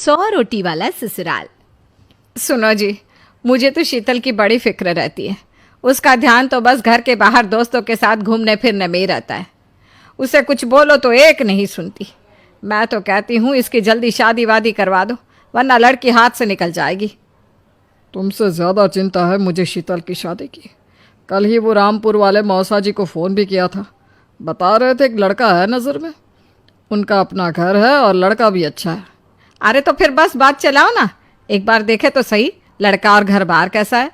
100 रोटी वाला ससुराल। सुनो जी, मुझे तो शीतल की बड़ी फिक्र रहती है। उसका ध्यान तो बस घर के बाहर दोस्तों के साथ घूमने फिरने में ही रहता है। उसे कुछ बोलो तो एक नहीं सुनती। मैं तो कहती हूँ इसकी जल्दी शादी वादी करवा दो, वरना लड़की हाथ से निकल जाएगी। तुमसे ज़्यादा चिंता है मुझे शीतल की शादी की। कल ही वो रामपुर वाले मौसा जी को फ़ोन भी किया था। बता रहे थे एक लड़का है नज़र में। उनका अपना घर है और लड़का भी अच्छा है। अरे तो फिर बस बात चलाओ ना, एक बार देखे तो सही लड़का और घर बार कैसा है।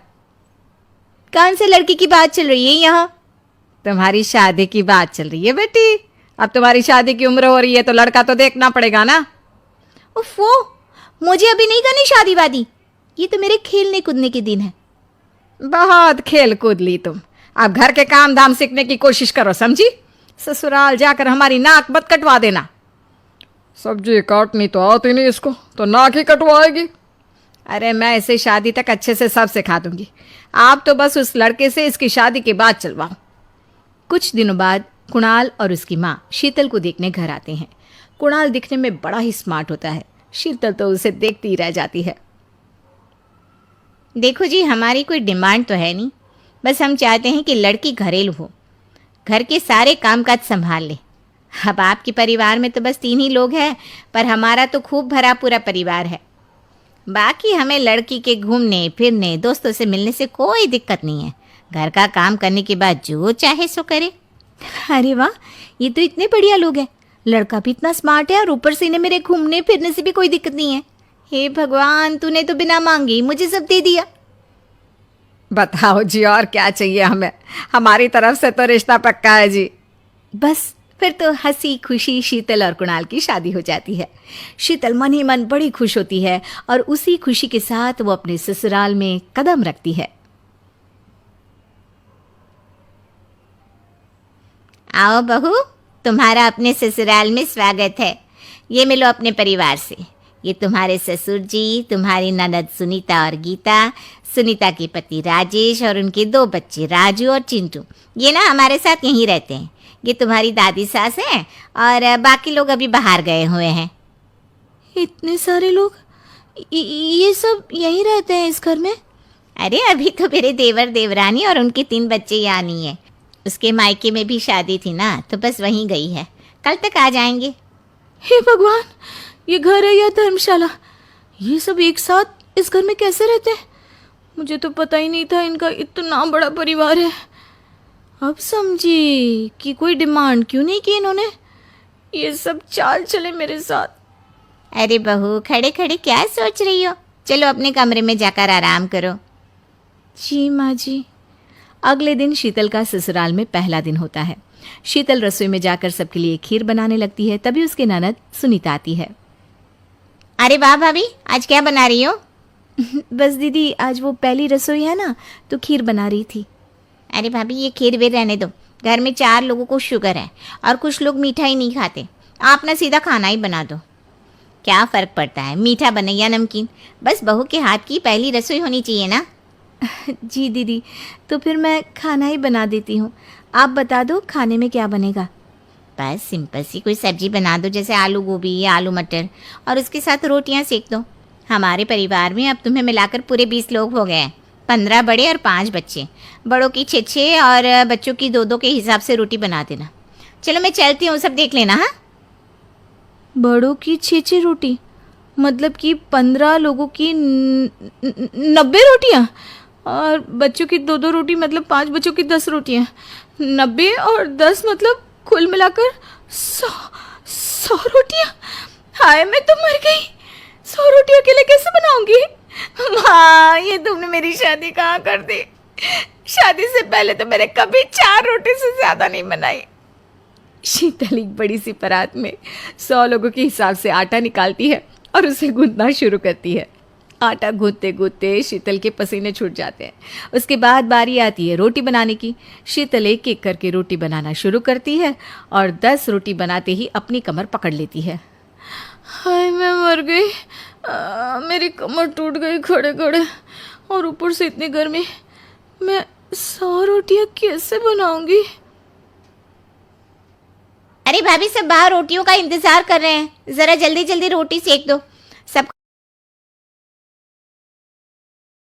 कौन से लड़की की बात चल रही है यहाँ? तुम्हारी शादी की बात चल रही है बेटी। अब तुम्हारी शादी की उम्र हो रही है तो लड़का तो देखना पड़ेगा ना। उफ़ो, मुझे अभी नहीं करनी शादी वादी। ये तो मेरे खेलने कूदने के दिन है। बहुत खेल कूद ली तुम। अब घर के काम धाम सीखने की कोशिश करो, समझी? ससुराल जाकर हमारी नाक मत कटवा देना। सब्जी काटनी तो आती नहीं इसको, तो नाक ही कटवाएगी। अरे मैं इसे शादी तक अच्छे से सब सिखा दूंगी। आप तो बस उस लड़के से इसकी शादी के बाद चलवाओ। कुछ दिनों बाद कुणाल और उसकी माँ शीतल को देखने घर आते हैं। कुणाल दिखने में बड़ा ही स्मार्ट होता है। शीतल तो उसे देखती ही रह जाती है। देखो जी, हमारी कोई डिमांड तो है नहीं, बस हम चाहते हैं कि लड़की घरेलू हो, घर के सारे कामकाज संभाल ले। अब आपके परिवार में तो बस 3 ही लोग हैं, पर हमारा तो खूब भरा पूरा परिवार है। बाकी हमें लड़की के घूमने फिरने दोस्तों से मिलने से कोई दिक्कत नहीं है। घर का काम करने के बाद जो चाहे सो करे। अरे वाह, ये तो इतने बढ़िया लोग हैं। लड़का भी इतना स्मार्ट है और ऊपर से इन्हें मेरे घूमने फिरने से भी कोई दिक्कत नहीं है। हे भगवान, तूने तो बिना मांगे ही मुझे सब दे दिया। बताओ जी, और क्या चाहिए हमें? हमारी तरफ से तो रिश्ता पक्का है जी। बस फिर तो हंसी खुशी शीतल और कुणाल की शादी हो जाती है। शीतल मन ही मन बड़ी खुश होती है और उसी खुशी के साथ वो अपने ससुराल में कदम रखती है। आओ बहू, तुम्हारा अपने ससुराल में स्वागत है। ये मिलो अपने परिवार से। ये तुम्हारे ससुर जी, तुम्हारी ननद सुनीता और गीता, सुनीता के पति राजेश और उनके 2 बच्चे राजू और चिंटू। ये ना हमारे साथ यहीं रहते हैं। ये तुम्हारी दादी सास हैं और बाकी लोग अभी बाहर गए हुए हैं। इतने सारे लोग, ये सब यहीं रहते हैं इस घर में? अरे अभी तो मेरे देवर देवरानी और उनके 3 बच्चे यहाँ नहीं है। उसके मायके में भी शादी थी ना, तो बस वहीं गई है। कल तक आ जाएंगे। हे भगवान, ये घर है या धर्मशाला? ये सब एक साथ इस घर में कैसे रहते हैं? मुझे तो पता ही नहीं था इनका इतना बड़ा परिवार है। अब समझी कि कोई डिमांड क्यों नहीं की इन्होंने। ये सब चाल चले मेरे साथ। अरे बहू, खड़े खड़े क्या सोच रही हो? चलो अपने कमरे में जाकर आराम करो। जी माँ जी। अगले दिन शीतल का ससुराल में पहला दिन होता है। शीतल रसोई में जाकर सबके लिए खीर बनाने लगती है। तभी उसके ननद सुनीता आती है। अरे वाह भाभी, आज क्या बना रही हो? बस दीदी, आज वो पहली रसोई है ना, तो खीर बना रही थी। अरे भाभी, ये खीर वीर रहने दो। घर में 4 लोगों को शुगर है और कुछ लोग मीठा ही नहीं खाते। आप ना सीधा खाना ही बना दो। क्या फ़र्क पड़ता है मीठा बने या नमकीन? बस बहू के हाथ की पहली रसोई होनी चाहिए ना। जी दीदी, तो फिर मैं खाना ही बना देती हूँ। आप बता दो खाने में क्या बनेगा? बस सिंपल सी कोई सब्जी बना दो, जैसे आलू गोभी या आलू मटर, और उसके साथ रोटियां सेक दो। हमारे परिवार में अब तुम्हें मिलाकर पूरे 20 लोग हो गए हैं। 15 बड़े और 5 बच्चे। बड़ों की 6-6 और बच्चों की 2-2 के हिसाब से रोटी बना देना। चलो मैं चलती हूँ, सब देख लेना। हाँ, बड़ों की 6-6 रोटी मतलब कि 15 लोगों की 90 रोटियाँ, और बच्चों की 2-2 रोटी मतलब 5 बच्चों की 10 रोटियाँ। 90 और 10 मतलब कुल मिलाकर 100 रोटियाँ। हाय, मैं तो मर गई। 100 रोटी अकेले कैसे बनाऊंगी? माँ, ये तुमने मेरी शादी कहाँ कर दी? शादी से पहले तो मैंने कभी 4 रोटी से ज़्यादा नहीं बनाई। शीतल एक बड़ी सी परात में 100 लोगों के हिसाब से आटा निकालती है और उसे गूंथना शुरू करती है। आटा गूंथते गूंथते शीतल के पसीने छूट जाते हैं। उसके बाद बारी आती है रोटी बनाने की। शीतल एक एक करके रोटी बनाना शुरू करती है और 10 रोटी बनाते ही अपनी कमर पकड़ लेती है। हाय, मैं मर गई। मेरी कमर टूट गई खड़े खड़े, और ऊपर से इतनी गर्मी। मैं 100 रोटियां कैसे बनाऊंगी? अरे भाभी, सब बाहर रोटियों का इंतजार कर रहे हैं। ज़रा जल्दी जल्दी रोटी सेक दो। सब